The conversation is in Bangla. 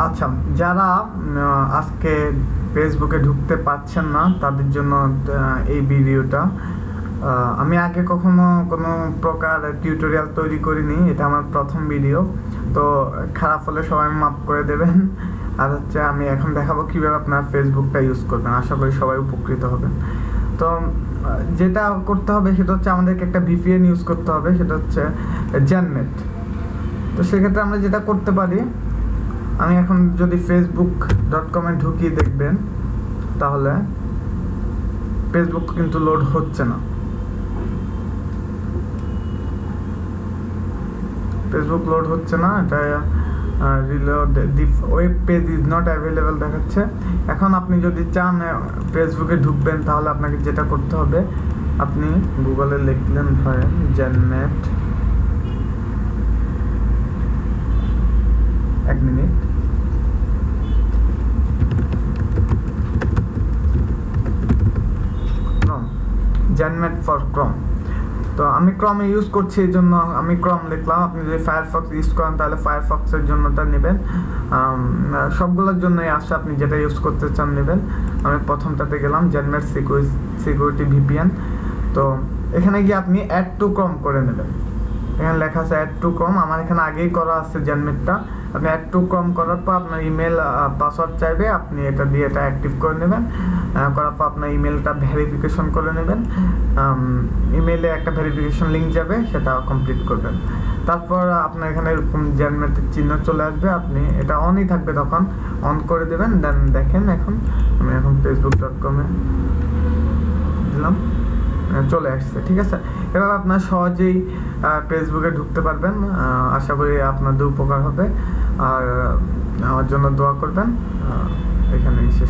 আচ্ছা, যারা আজকে ফেসবুকে ঢুকতে পারছেন না তাদের জন্য এই ভিডিওটা। আমি আগে কখনো কোনো প্রকার টিউটোরিয়াল তৈরি করিনি, এটা আমার প্রথম ভিডিও। তো খারাপ হলে সবাই মাফ করে দেবেন। আর হচ্ছে আমি এখন দেখাবো কীভাবে আপনার ফেসবুকটা ইউজ করবেন, আশা করি সবাই উপকৃত হবেন। তো যেটা করতে হবে সেটা হচ্ছে আমাদেরকে একটা ভিপিএন ইউজ করতে হবে, সেটা হচ্ছে জেননেট। তো সেক্ষেত্রে আমরা যেটা করতে পারি, আমি এখন যদি facebook.com-এ ঢুকিয়ে দেখবেন তাহলে ফেসবুক কিন্তু লোড হচ্ছে না। ফেসবুক লোড হচ্ছে না, এটা reload the web page is not available দেখাচ্ছে। এখন আপনি যদি চান ফেসবুকে ঢুকবেন তাহলে আপনাকে যেটা করতে হবে, আপনি গুগলে লিখলেন ধরেন জেননেট, এক মিনিট, জেননেট ফর ক্রম। তো আমি ক্রমে ইউজ করছি, এই জন্য আমি ক্রম লিখলাম। আপনি যদি ফায়ারফক্স ইউজ করেন তাহলে ফায়ারফক্সের জন্যটা নেবেন, সবগুলোর জন্যই আসে, আপনি যেটা ইউজ করতে চান নেবেন। আমি প্রথমটাতে গেলাম, জেননেট সিকিউরিটি ভিপিএন। তো এখানে গিয়ে আপনি অ্যাড টু ক্রম করে নেবেন। এখানে লেখা আছে অ্যাড টু ক্রম, আমার এখানে আগেই করা আছে জেননেটটা। আপনি অ্যাড টু ক্রম করার পর আপনার ইমেল পাসওয়ার্ড চাইবে, আপনি এটা দিয়ে এটা অ্যাক্টিভ করে নেবেন। করার পর আপনার ইমেলটা ভেরিফিকেশন করে নেবেন, ইমেলে একটা ভেরিফিকেশন লিঙ্ক যাবে, সেটা কমপ্লিট করবেন। তারপর আপনার এখানে এরকম জেননেটের চিহ্ন চলে আসবে, আপনি এটা অনই থাকবে, তখন অন করে দেবেন। দেন দেখেন এখন আমি এখন facebook.com-এ দিলাম, চলে আসছে। ঠিক আছে, এভাবে আপনার সহজেই ফেসবুকে ঢুকতে পারবেন। আশা করি আপনাদের উপকার হবে, আর আমার জন্য দোয়া করবেন। এখানেই শেষ।